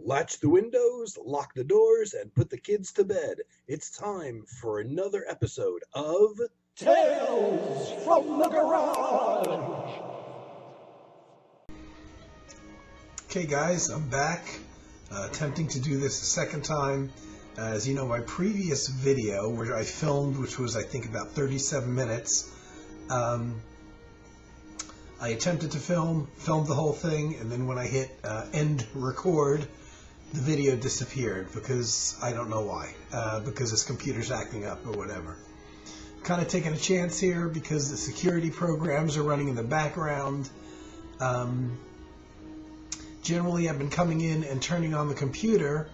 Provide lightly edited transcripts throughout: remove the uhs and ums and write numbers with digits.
Latch the windows, lock the doors, and put the kids to bed. It's time for another episode of Tales from the Garage. Okay guys, I'm back, attempting to do this a second time. As you know, my previous video, where I filmed, which was I think about 37 minutes, I attempted to filmed the whole thing, and then when I hit end record, the video disappeared because I don't know why, because this computer's acting up or whatever. Kind of taking a chance here because the security programs are running in the background. Generally, I've been coming in and turning on the computer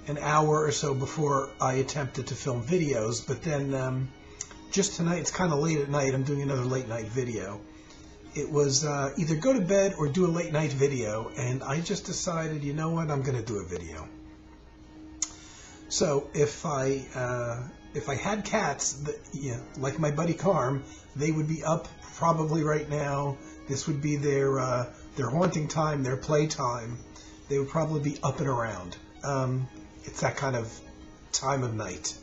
an hour or so before I attempted to film videos, but then just tonight, it's kind of late at night, I'm doing another late night video. It was either go to bed or do a late night video, and I just decided, you know what, I'm going to do a video. So if I had cats, like my buddy Carm, they would be up probably right now. This would be their haunting time, their play time. They would probably be up and around. It's that kind of time of night.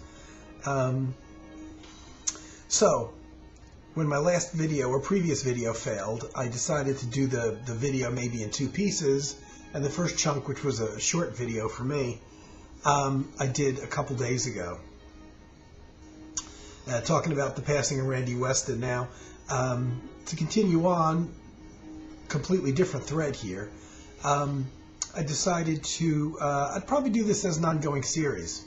So when my last video or previous video failed, I decided to do the video maybe in two pieces, and the first chunk, which was a short video for me, I did a couple days ago. Talking about the passing of Randy Weston now. To continue on, completely different thread here, I decided to, I'd probably do this as an ongoing series.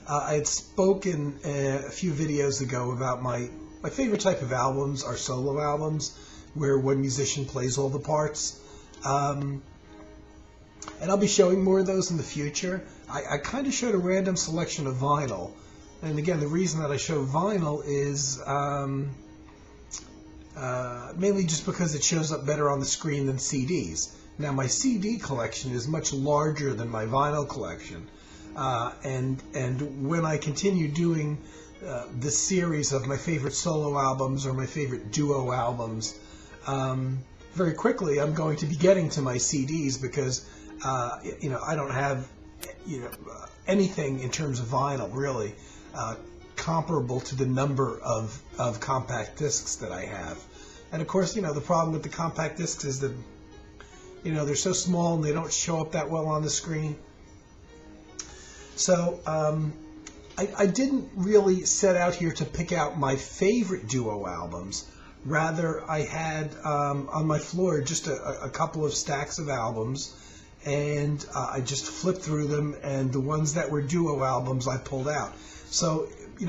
I had spoken a few videos ago about my favorite type of albums are solo albums, where one musician plays all the parts. And I'll be showing more of those in the future. I kind of showed a random selection of vinyl. And again, the reason that I show vinyl is mainly just because it shows up better on the screen than CDs. Now, my CD collection is much larger than my vinyl collection. And when I continue doing this series of my favorite solo albums or my favorite duo albums, very quickly I'm going to be getting to my CDs because I don't have anything in terms of vinyl really comparable to the number of compact discs that I have. And of course, the problem with the compact discs is that they're so small and they don't show up that well on the screen. So I didn't really set out here to pick out my favorite duo albums. Rather, I had on my floor just a couple of stacks of albums, and I just flipped through them, and the ones that were duo albums I pulled out. So,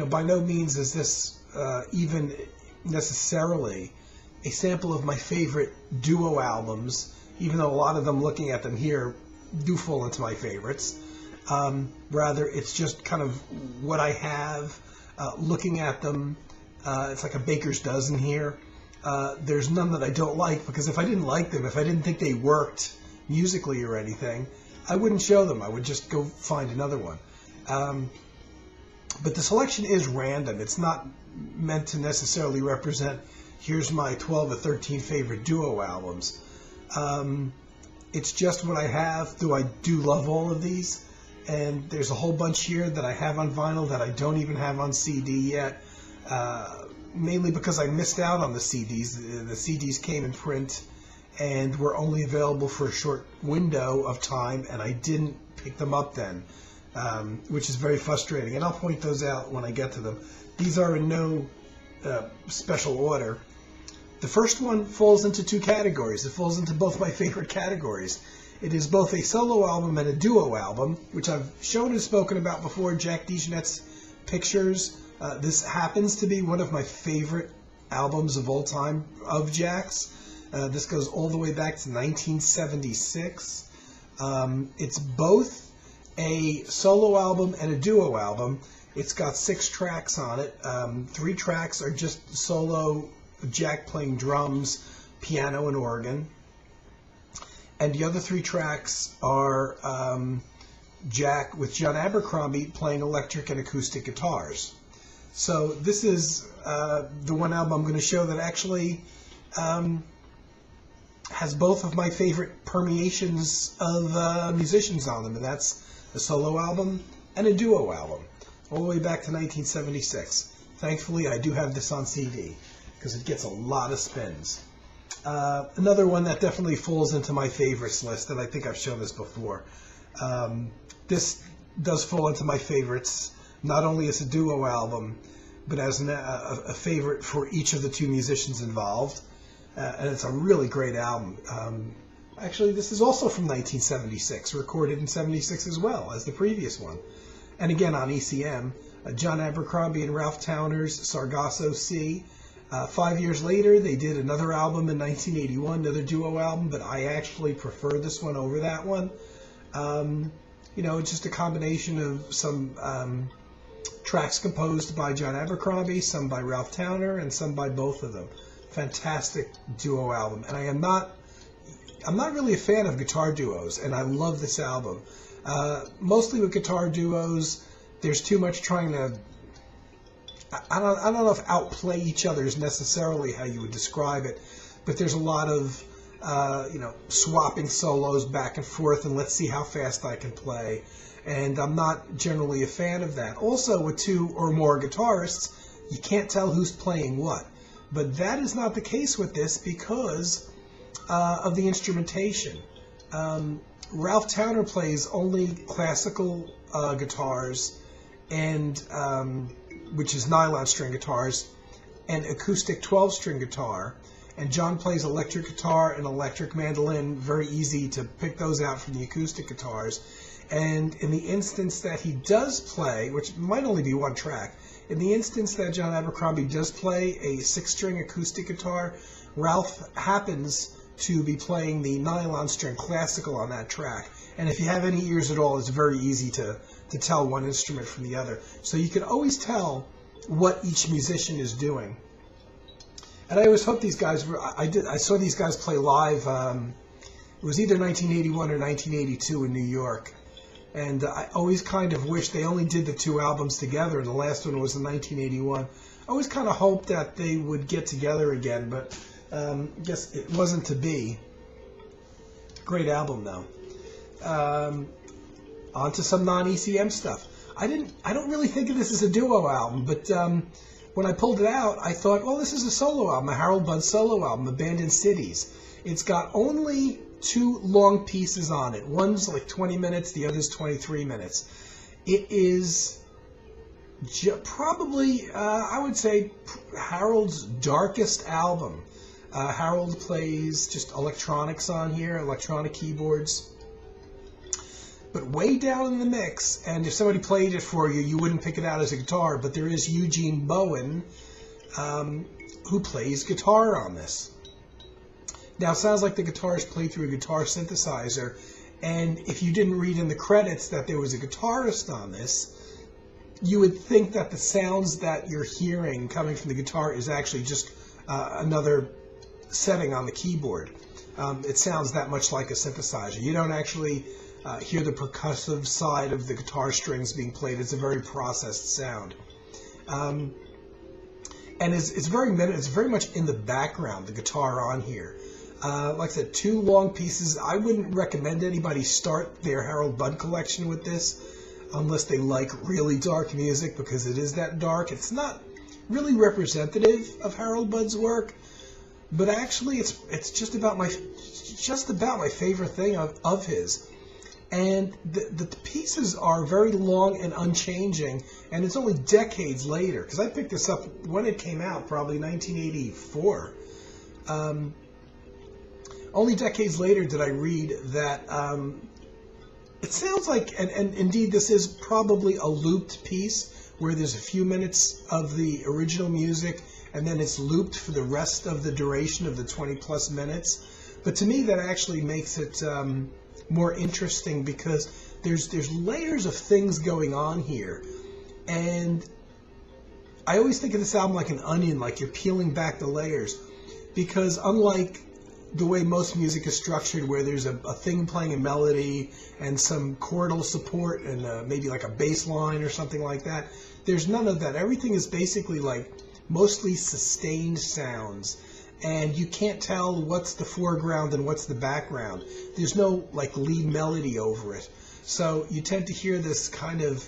by no means is this even necessarily a sample of my favorite duo albums, even though a lot of them, looking at them here, do fall into my favorites. Rather, it's just kind of what I have, looking at them. It's like a baker's dozen here. There's none that I don't like, because if I didn't like them, if I didn't think they worked musically or anything, I wouldn't show them. I would just go find another one. But the selection is random. It's not meant to necessarily represent, here's my 12 or 13 favorite duo albums. It's just what I have, though I do love all of these. And there's a whole bunch here that I have on vinyl that I don't even have on CD yet, mainly because I missed out on the CDs. The CDs came in print and were only available for a short window of time, and I didn't pick them up then, which is very frustrating. And I'll point those out when I get to them. These are in no special order. The first one falls into two categories. It falls into both my favorite categories. It is both a solo album and a duo album, which I've shown and spoken about before, Jack DeJohnette's Pictures. This happens to be one of my favorite albums of all time of Jack's. This goes all the way back to 1976. It's both a solo album and a duo album. It's got 6 tracks on it. 3 tracks are just solo Jack playing drums, piano, and organ. And the other 3 tracks are Jack with John Abercrombie playing electric and acoustic guitars. So this is the one album I'm going to show that actually has both of my favorite permeations of musicians on them, and that's a solo album and a duo album, all the way back to 1976. Thankfully, I do have this on CD, because it gets a lot of spins. Another one that definitely falls into my favorites list, and I think I've shown this before. This does fall into my favorites, not only as a duo album, but as a favorite for each of the two musicians involved. And it's a really great album. Actually, this is also from 1976, recorded in 76 as well as the previous one. And again on ECM, John Abercrombie and Ralph Towner's Sargasso Sea. 5 years later, they did another album in 1981, another duo album, but I actually prefer this one over that one. It's just a combination of some tracks composed by John Abercrombie, some by Ralph Towner, and some by both of them. Fantastic duo album. And I'm not really a fan of guitar duos, and I love this album. Mostly with guitar duos, there's too much trying to, I don't know if outplay each other is necessarily how you would describe it, but there's a lot of swapping solos back and forth, and let's see how fast I can play. And I'm not generally a fan of that. Also, with two or more guitarists, you can't tell who's playing what. But that is not the case with this because of the instrumentation. Ralph Towner plays only classical guitars, and which is nylon string guitars, and acoustic 12-string guitar. And John plays electric guitar and electric mandolin. Very easy to pick those out from the acoustic guitars. And in the instance that he does play, which might only be one track, in the instance that John Abercrombie does play a 6-string acoustic guitar, Ralph happens to be playing the nylon string classical on that track. And if you have any ears at all, it's very easy to tell one instrument from the other. So you can always tell what each musician is doing. And I always hope these guys were, I saw these guys play live, it was either 1981 or 1982 in New York. And I always kind of wish they only did the two albums together, and the last one was in 1981. I always kind of hoped that they would get together again, but I guess it wasn't to be. Great album, though. On to some non-ECM stuff. I don't really think of this as a duo album, but when I pulled it out, I thought, well, this is a solo album, a Harold Budd solo album, Abandoned Cities. It's got only 2 long pieces on it. One's like 20 minutes, the other's 23 minutes. It is probably, I would say, Harold's darkest album. Harold plays just electronics on here, electronic keyboards. But way down in the mix, and if somebody played it for you, you wouldn't pick it out as a guitar, but there is Eugene Bowen, who plays guitar on this. Now, it sounds like the guitar is played through a guitar synthesizer, and if you didn't read in the credits that there was a guitarist on this, you would think that the sounds that you're hearing coming from the guitar is actually just another setting on the keyboard. It sounds that much like a synthesizer. You don't actually hear the percussive side of the guitar strings being played. It's a very processed sound. And it's very much in the background, the guitar on here. Like I said, 2 long pieces. I wouldn't recommend anybody start their Harold Budd collection with this unless they like really dark music, because it is that dark. It's not really representative of Harold Budd's work, but actually it's just about my favorite thing of his. And the pieces are very long and unchanging, and it's only decades later, because I picked this up when it came out, probably 1984. Only decades later did I read that it sounds like, and indeed this is probably a looped piece, where there's a few minutes of the original music, and then it's looped for the rest of the duration of the 20-plus minutes. But to me, that actually makes it more interesting, because there's layers of things going on here, and I always think of this album like an onion, like you're peeling back the layers, because unlike the way most music is structured, where there's a thing playing a melody and some chordal support and maybe like a bass line or something like that, there's none of that. Everything is basically like mostly sustained sounds, and you can't tell what's the foreground and what's the background. There's no like lead melody over it, so you tend to hear this kind of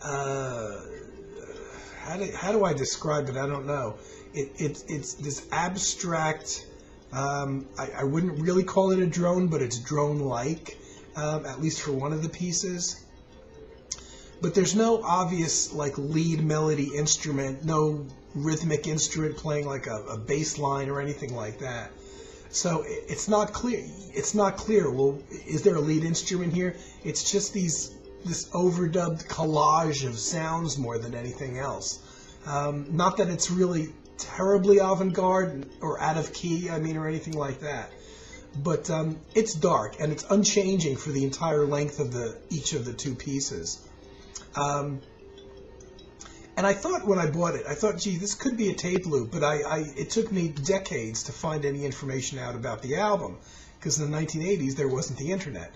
how do I describe it? I don't know. It's this abstract. I wouldn't really call it a drone, but it's drone-like, at least for one of the pieces. But there's no obvious like lead melody instrument, no rhythmic instrument playing like a bass line or anything like that. So it's not clear. It's not clear. Well, is there a lead instrument here? It's just this overdubbed collage of sounds more than anything else. Not that it's really terribly avant-garde or out of key, or anything like that. But it's dark and it's unchanging for the entire length of each of the two pieces. And I thought when I bought it, gee, this could be a tape loop, but it took me decades to find any information out about the album, because in the 1980s there wasn't the internet.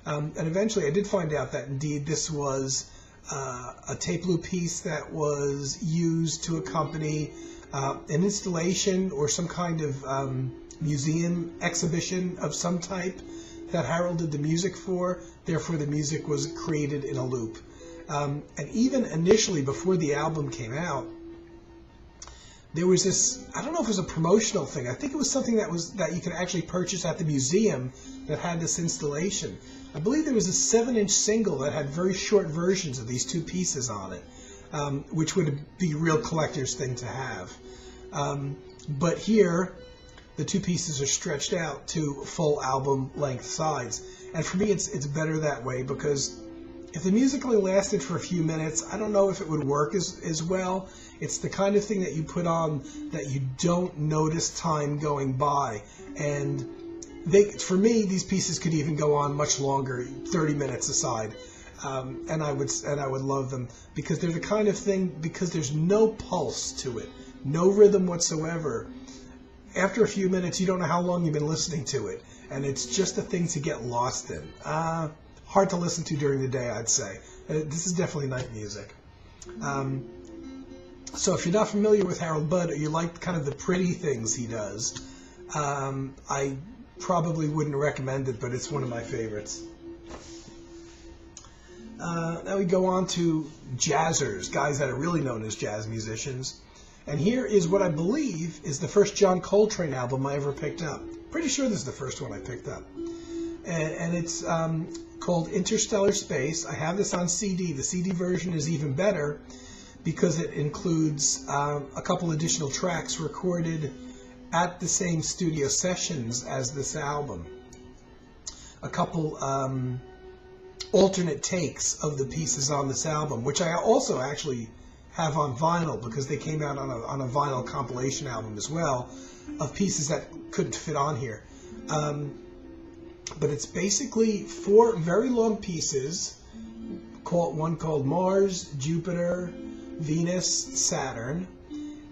And eventually I did find out that indeed this was a tape loop piece that was used to accompany an installation or some kind of museum exhibition of some type that Harold did the music for. Therefore, the music was created in a loop. And even initially, before the album came out, there was this, I don't know if it was a promotional thing. I think it was something that you could actually purchase at the museum that had this installation. I believe there was a 7-inch single that had very short versions of these two pieces on it, which would be a real collector's thing to have. But here, the two pieces are stretched out to full album length sides. And for me, it's better that way, because if the music only lasted for a few minutes, I don't know if it would work as well. It's the kind of thing that you put on that you don't notice time going by. And for me, these pieces could even go on much longer, 30 minutes aside. And I would love them, because they're the kind of thing, because there's no pulse to it, no rhythm whatsoever. After a few minutes, you don't know how long you've been listening to it, and it's just a thing to get lost in. Hard to listen to during the day, I'd say. This is definitely night music. So if you're not familiar with Harold Budd, or you like kind of the pretty things he does, I probably wouldn't recommend it, but it's one of my favorites. Now we go on to jazzers, guys that are really known as jazz musicians. And here is what I believe is the first John Coltrane album I ever picked up. Pretty sure this is the first one I picked up. And it's called Interstellar Space. I have this on CD. The CD version is even better because it includes a couple additional tracks recorded at the same studio sessions as this album. A couple alternate takes of the pieces on this album, which I also actually have on vinyl, because they came out on a vinyl compilation album as well, of pieces that couldn't fit on here. But it's basically 4 very long pieces, one called Mars, Jupiter, Venus, Saturn,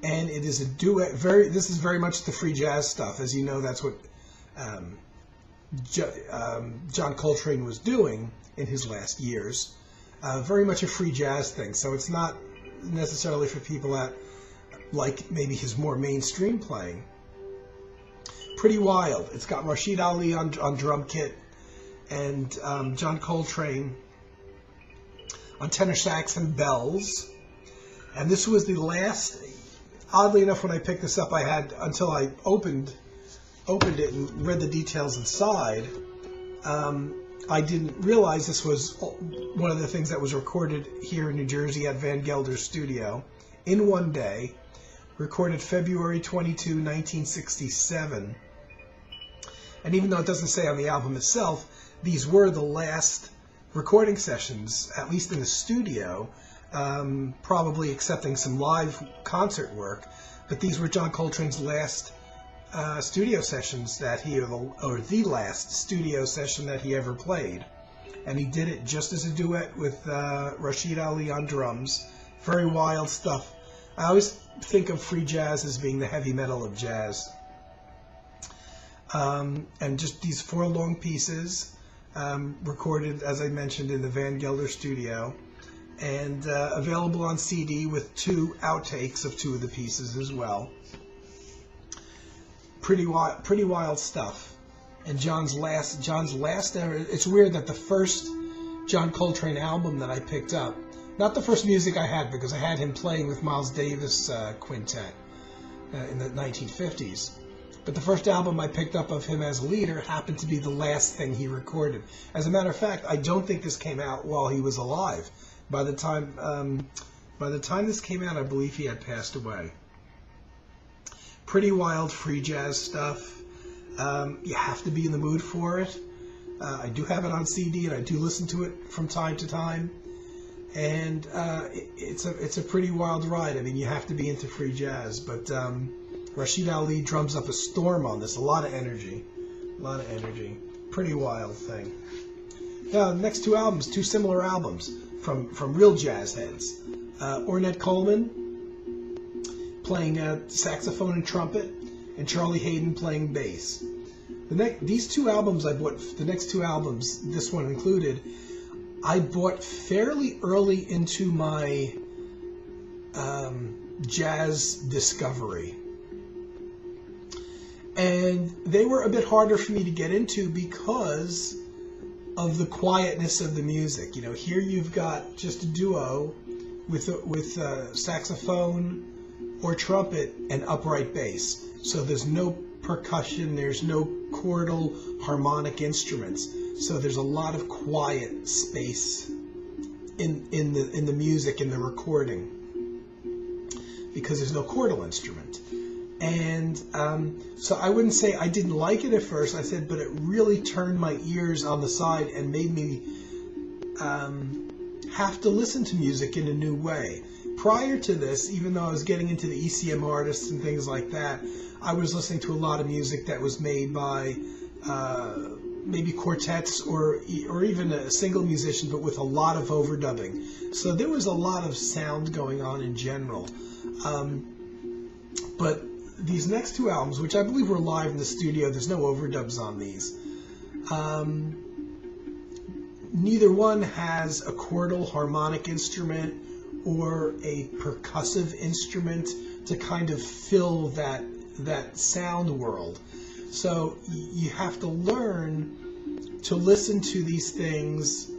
and it is a duet. This is very much the free jazz stuff. As you know, that's what John Coltrane was doing in his last years. Very much a free jazz thing, so it's not necessarily for people that like maybe his more mainstream playing. Pretty wild. It's got Rashid Ali on drum kit, and John Coltrane on tenor sax and bells. And this was the last, oddly enough, when I picked this up, I had, until I opened it and read the details inside, I didn't realize this was one of the things that was recorded here in New Jersey at Van Gelder's studio in one day, recorded February 22, 1967. And even though it doesn't say on the album itself, these were the last recording sessions, at least in the studio, probably excepting some live concert work, but these were John Coltrane's last studio sessions that or the last studio session that he ever played. And he did it just as a duet with Rashid Ali on drums. Very wild stuff. I always think of free jazz as being the heavy metal of jazz. And just these 4 long pieces, recorded, as I mentioned, in the Van Gelder studio, and available on CD with 2 outtakes of 2 of the pieces as well. Pretty wild stuff. And John's last. It's weird that the first John Coltrane album that I picked up, not the first music I had, because I had him playing with Miles Davis Quintet in the 1950s. But the first album I picked up of him as leader happened to be the last thing he recorded. As a matter of fact, I don't think this came out while he was alive. By the time this came out, I believe he had passed away. Pretty wild free jazz stuff. You have to be in the mood for it. I do have it on CD, and I do listen to it from time to time. And it's a pretty wild ride. I mean, you have to be into free jazz, but Rashid Ali drums up a storm on this. A lot of energy. Pretty wild thing. Now, the next two albums, two similar albums from real jazz heads. Ornette Coleman playing saxophone and trumpet, and Charlie Hayden playing bass. These two albums I bought, the next two albums, this one included, I bought fairly early into my jazz discovery. And they were a bit harder for me to get into because of the quietness of the music. You know, here you've got just a duo with saxophone or trumpet and upright bass. So there's no percussion, there's no chordal harmonic instruments. So there's a lot of quiet space in the music, in the recording, because there's no chordal instrument. And so I wouldn't say I didn't like it at first. I said, but it really turned my ears on the side and made me have to listen to music in a new way. Prior to this, even though I was getting into the ECM artists and things like that, I was listening to a lot of music that was made by maybe quartets or even a single musician, but with a lot of overdubbing. So there was a lot of sound going on in general. But these next two albums, which I believe were live in the studio, there's no overdubs on these. Neither one has a chordal harmonic instrument or a percussive instrument to kind of fill that sound world. So you have to learn to listen to these things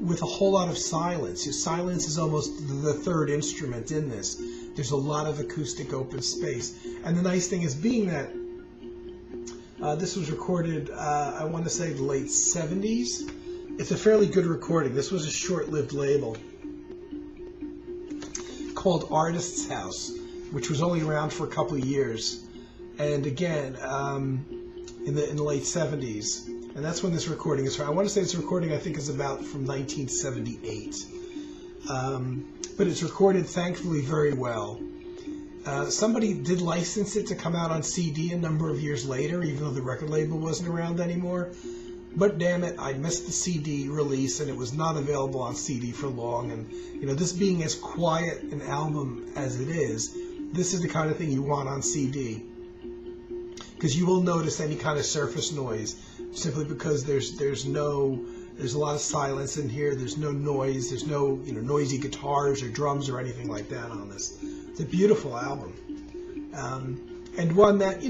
with a whole lot of silence. Silence is almost the third instrument in this. There's a lot of acoustic open space. And the nice thing is, being that this was recorded, I want to say the late 70s, it's a fairly good recording. This was a short-lived label called Artist's House, which was only around for a couple of years. And again, in the late 70s. And that's when this recording is from. I want to say this recording, I think, is about from 1978. But it's recorded, thankfully, very well. Somebody did license it to come out on CD a number of years later, even though the record label wasn't around anymore. But damn it, I missed the CD release, and it was not available on CD for long. And you know, this being as quiet an album as it is, this is the kind of thing you want on CD, because you will notice any kind of surface noise, simply because there's a lot of silence in here. There's no noise. There's no noisy guitars or drums or anything like that on this. It's a beautiful album, and one that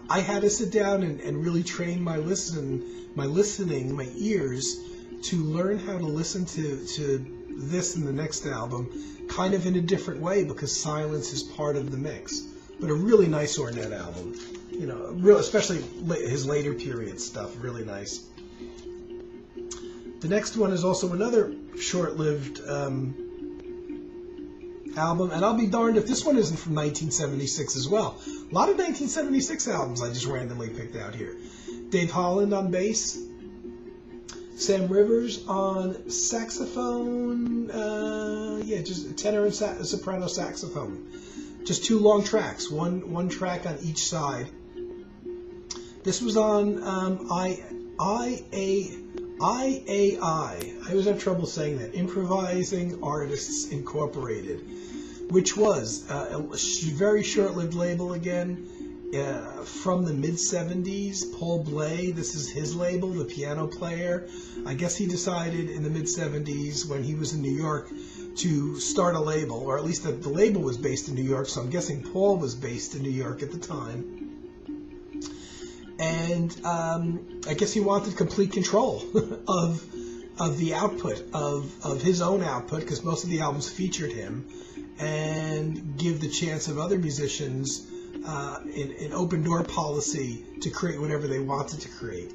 I had to sit down and really train my ears to learn how to listen to this and the next album kind of in a different way, because silence is part of the mix. But a really nice Ornette album, especially his later period stuff, really nice. The next one is also another short-lived album, and I'll be darned if this one isn't from 1976 as well. A lot of 1976 albums I just randomly picked out here. Dave Holland on bass, Sam Rivers on saxophone, just tenor and soprano saxophone. Just two long tracks, one track on each side. This was on IAI. I always have trouble saying that. Improvising Artists Incorporated, which was a very short-lived label again, from the mid-70s. Paul Bley, this is his label, the piano player. I guess he decided in the mid-70s, when he was in New York, to start a label, or at least the label was based in New York, so I'm guessing Paul was based in New York at the time. And I guess he wanted complete control of the output of his own output, because most of the albums featured him, and give the chance of other musicians an open door policy to create whatever they wanted to create.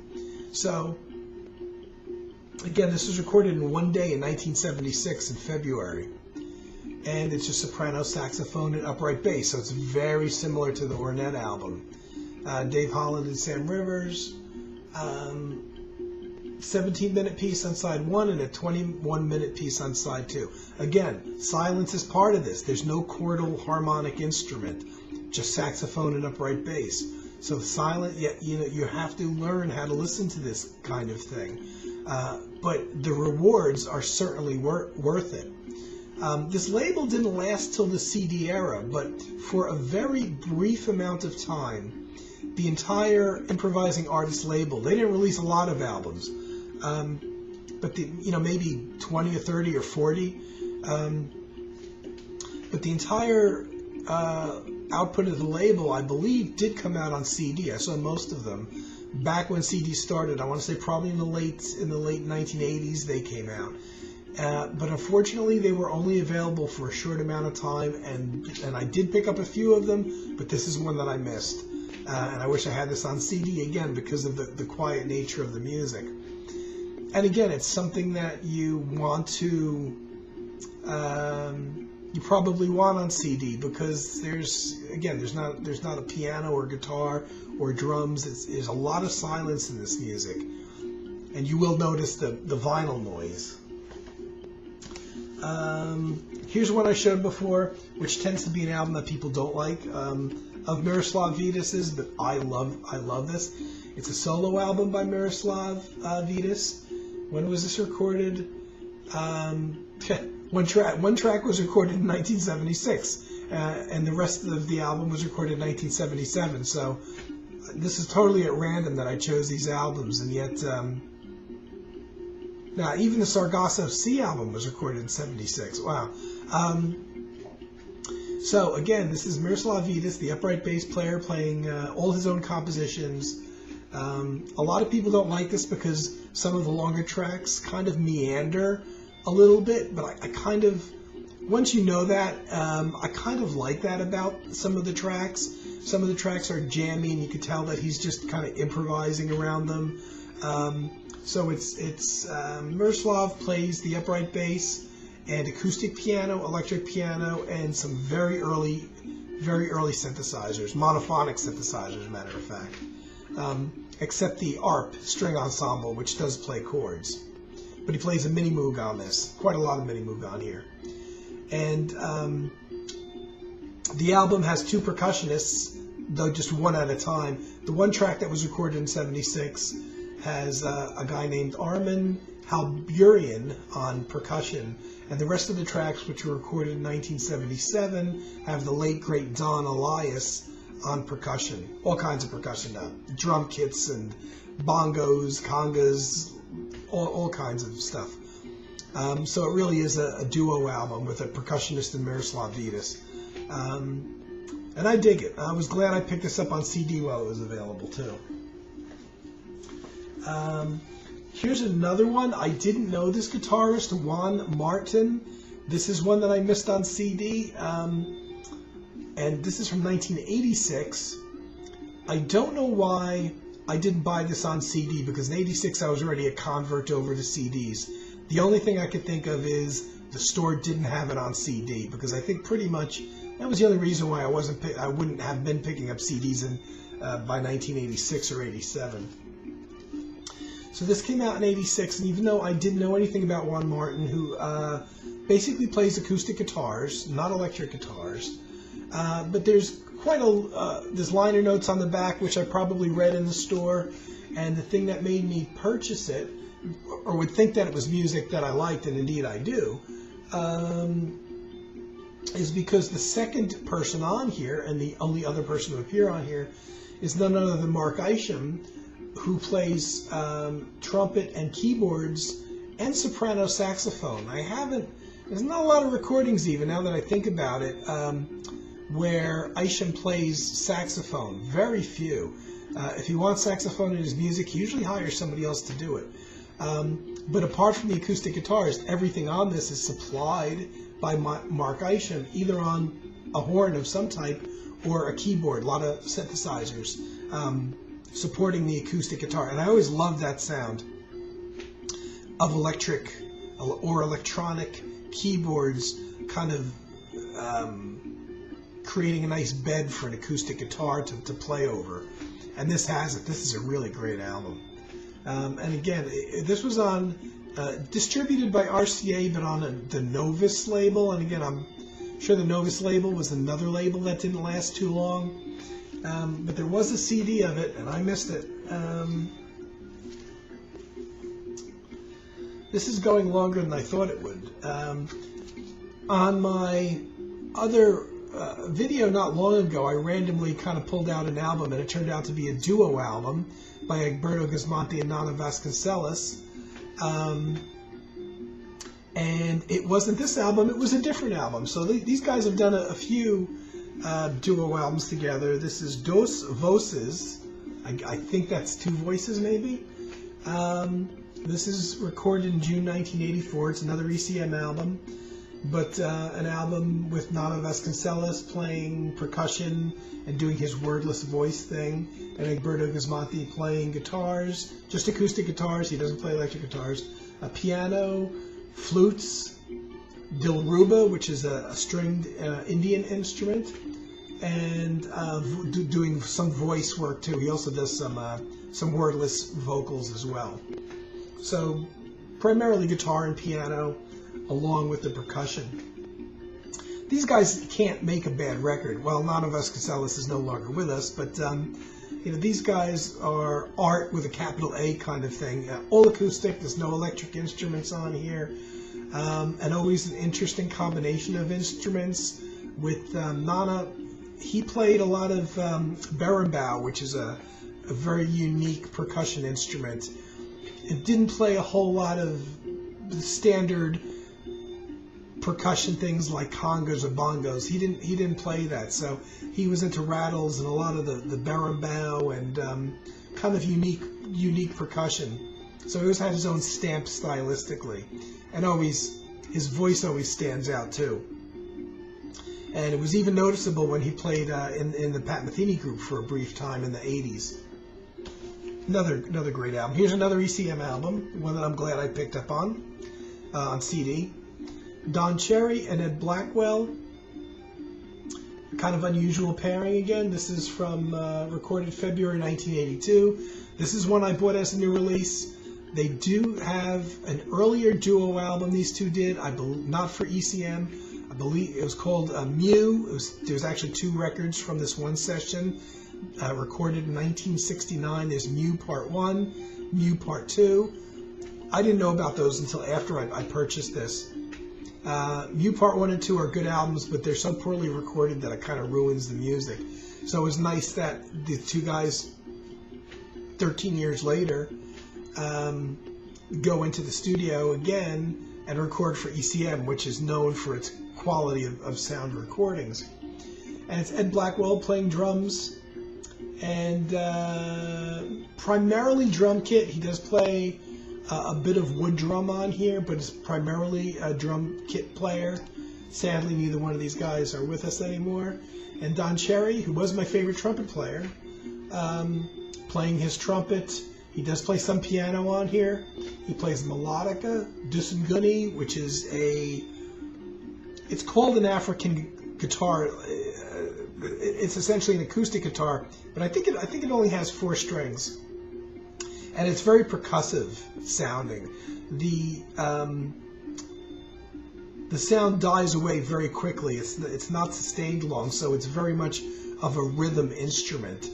So again, this was recorded in one day in 1976 in February, and it's just soprano, saxophone, and upright bass, so it's very similar to the Ornette album. Dave Holland and Sam Rivers, 17-minute piece on side 1 and a 21-minute piece on side 2. Again, silence is part of this. There's no chordal harmonic instrument, just saxophone and upright bass. So silent, you have to learn how to listen to this kind of thing. But the rewards are certainly worth it. This label didn't last till the CD era, but for a very brief amount of time, the entire improvising artist label, they didn't release a lot of albums, but maybe 20 or 30 or 40, but the entire output of the label, I believe, did come out on CD. I saw most of them back when CDs started. I want to say probably in the late 1980s they came out. But unfortunately, they were only available for a short amount of time, and I did pick up a few of them, but this is one that I missed. And I wish I had this on CD again because of the quiet nature of the music. And again, it's something that you want to, you probably want on CD, because there's not a piano or guitar or drums. There's a lot of silence in this music, and you will notice the vinyl noise. Here's one I showed before, which tends to be an album that people don't like, of Miroslav Vitas's, but I love this. It's a solo album by Miroslav Vitas. When was this recorded? One track was recorded in 1976, and the rest of the album was recorded in 1977. So this is totally at random that I chose these albums, and yet now even the Sargasso Sea album was recorded in 76. Wow. So again, this is Miroslav Vitas, the upright bass player, playing all his own compositions. A lot of people don't like this because some of the longer tracks kind of meander a little bit, but I kind of, once you know that, I kind of like that about some of the tracks. Some of the tracks are jammy, and you can tell that he's just kind of improvising around them. So it's Miroslav plays the upright bass and acoustic piano, electric piano, and some very early synthesizers, monophonic synthesizers, as a matter of fact. Except the ARP string ensemble, which does play chords. But he plays a mini moog on this, quite a lot of mini moog on here. And the album has two percussionists, though just one at a time. The one track that was recorded in 76 has a guy named Armin Halburian on percussion, and the rest of the tracks, which were recorded in 1977, have the late great Don Elias on percussion. All kinds of percussion now. Drum kits and bongos, congas, all kinds of stuff. So it really is a duo album with a percussionist in Miroslav Vitas. And I dig it. I was glad I picked this up on CD while it was available too. Here's another one. I didn't know this guitarist, Juan Martin. This is one that I missed on CD. And this is from 1986. I don't know why I didn't buy this on CD, because in 86 I was already a convert over to CDs. The only thing I could think of is the store didn't have it on CD, because I think pretty much that was the only reason why I wouldn't have been picking up CDs by 1986 or 87. So this came out in 86, and even though I didn't know anything about Juan Martin, who basically plays acoustic guitars, not electric guitars, but there's there's liner notes on the back, which I probably read in the store, and the thing that made me purchase it, or would think that it was music that I liked, and indeed I do, is because the second person on here, and the only other person to appear on here, is none other than Mark Isham, who plays trumpet and keyboards and soprano saxophone. There's not a lot of recordings even, now that I think about it, where Isham plays saxophone. Very few. If he wants saxophone in his music, he usually hires somebody else to do it. But apart from the acoustic guitars, everything on this is supplied by Mark Isham, either on a horn of some type or a keyboard, a lot of synthesizers supporting the acoustic guitar. And I always love that sound of electric or electronic keyboards kind of creating a nice bed for an acoustic guitar to play over. And this has it. This is a really great album. And again, this was on distributed by RCA, but on the Novus label. And again, I'm sure the Novus label was another label that didn't last too long. But there was a CD of it, and I missed it. This is going longer than I thought it would. On my other video not long ago, I randomly kind of pulled out an album, and it turned out to be a duo album by Egbert Oguz and Nana Vasconcelos. And it wasn't this album, it was a different album. So these guys have done a few duo albums together. This is Dos Voces. I think that's two voices, maybe. This is recorded in June 1984. It's another ECM album, but an album with Nana Vasconcelos playing percussion and doing his wordless voice thing, and Egbert Oguz playing guitars, just acoustic guitars. He doesn't play electric guitars. A piano, flutes, dilruba, which is a stringed Indian instrument, and doing some voice work too. He also does some wordless vocals as well. So primarily guitar and piano, along with the percussion. These guys can't make a bad record. Well, Nana Vasconcelos is no longer with us, but you know, these guys are art with a capital A kind of thing. All acoustic. There's no electric instruments on here, and always an interesting combination of instruments. With Nana, he played a lot of berimbau, which is a very unique percussion instrument. It didn't play a whole lot of the standard percussion things like congas or bongos. He didn't play that, so he was into rattles and a lot of the berimbau and kind of unique percussion. So he always had his own stamp stylistically, and always his voice always stands out too. And it was even noticeable when he played in the Pat Metheny group for a brief time in the 80s. Another great album. Here's another ECM album, one that I'm glad I picked up on CD. Don Cherry and Ed Blackwell. Kind of unusual pairing again. This is from recorded February 1982. This is one I bought as a new release. They do have an earlier duo album these two did, I believe, not for ECM. I believe it was called Mew. There's actually two records from this one session. Recorded in 1969. There's Mew Part 1, Mew Part 2. I didn't know about those until after I purchased this. Mew Part 1 and 2 are good albums, but they're so poorly recorded that it kind of ruins the music. So it was nice that the two guys, 13 years later, go into the studio again and record for ECM, which is known for its quality of sound recordings. And it's Ed Blackwell playing drums, and primarily drum kit. He does play a bit of wood drum on here, but is primarily a drum kit player. Sadly, neither one of these guys are with us anymore. And Don Cherry, who was my favorite trumpet player, playing his trumpet. He does play some piano on here. He plays melodica, dusunguni, which is it's called an African guitar. It's essentially an acoustic guitar, but I think it only has 4 strings. And it's very percussive sounding. The sound dies away very quickly. It's not sustained long, so it's very much of a rhythm instrument.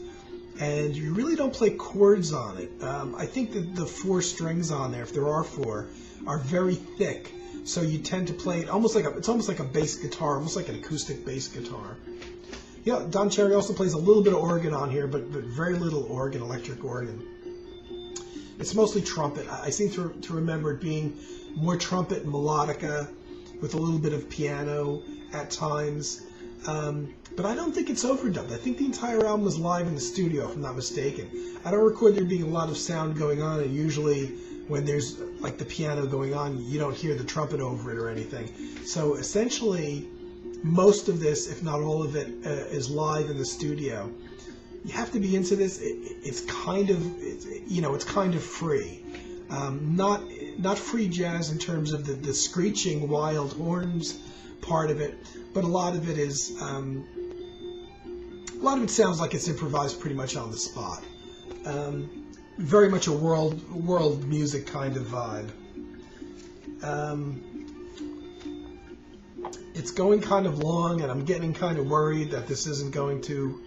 And you really don't play chords on it. I think that the 4 strings on there, if there are 4, are very thick. So you tend to play it almost like a bass guitar, almost like an acoustic bass guitar. Yeah, Don Cherry also plays a little bit of organ on here, but very little organ, electric organ. It's mostly trumpet. I seem to remember it being more trumpet and melodica with a little bit of piano at times. But I don't think it's overdubbed. I think the entire album is live in the studio, if I'm not mistaken. I don't record there being a lot of sound going on, and usually when there's like the piano going on, you don't hear the trumpet over it or anything. So essentially, most of this, if not all of it, is live in the studio. You have to be into this. It's kind of free. Not free jazz in terms of the screeching wild horns part of it, but a lot of it is sounds like it's improvised pretty much on the spot. Very much a world music kind of vibe. It's going kind of long, and I'm getting kind of worried that this isn't going to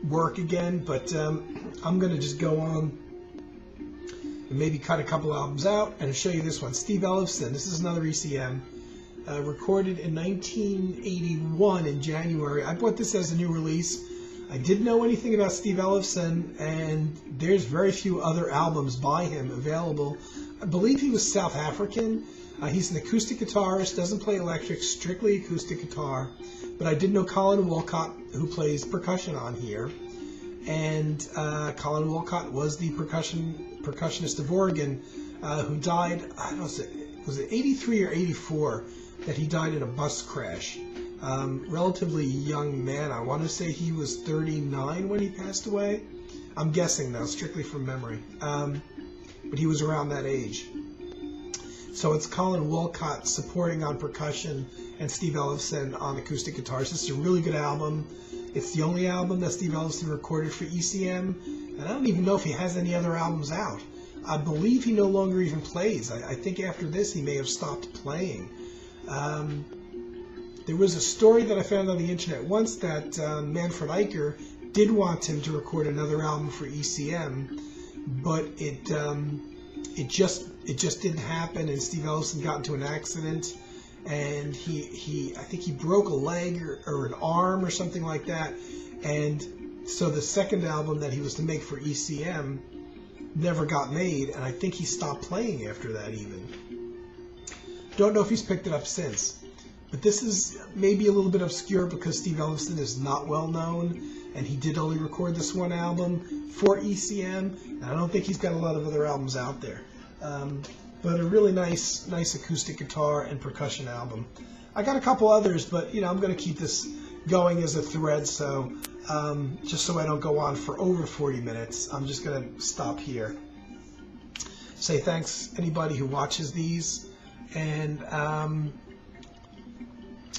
work again, but I'm going to just go on and maybe cut a couple albums out and show you this one. Steve Ellifson, this is another ECM, recorded in 1981 in January. I bought this as a new release. I didn't know anything about Steve Ellifson, and there's very few other albums by him available. I believe he was South African. He's an acoustic guitarist, doesn't play electric, strictly acoustic guitar. But I did know Colin Walcott, who plays percussion on here. And Colin Walcott was the percussionist of Oregon, who died, I don't know, was it 83 or 84 that he died in a bus crash. Relatively young man. I want to say he was 39 when he passed away. I'm guessing now, strictly from memory. But he was around that age. So it's Colin Walcott supporting on percussion and Steve Ellifson on acoustic guitars. This is a really good album. It's the only album that Steve Ellifson recorded for ECM, and I don't even know if he has any other albums out. I believe he no longer even plays. I think after this he may have stopped playing. There was a story that I found on the internet once that Manfred Eicher did want him to record another album for ECM, but it just didn't happen, and Steve Ellifson got into an accident, and I think he broke a leg or an arm or something like that, and so the second album that he was to make for ECM never got made, and I think he stopped playing after that even. Don't know if he's picked it up since. But this is maybe a little bit obscure because Steve Ellifson is not well known, and he did only record this one album for ECM, and I don't think he's got a lot of other albums out there. But a really nice acoustic guitar and percussion album. I got a couple others, but I'm going to keep this going as a thread, so just so I don't go on for over 40 minutes, I'm just going to stop here. Say thanks anybody who watches these, and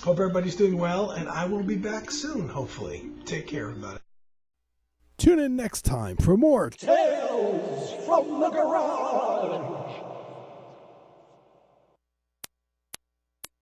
hope everybody's doing well, and I will be back soon, hopefully. Take care, everybody. Tune in next time for more Tales from the Garage.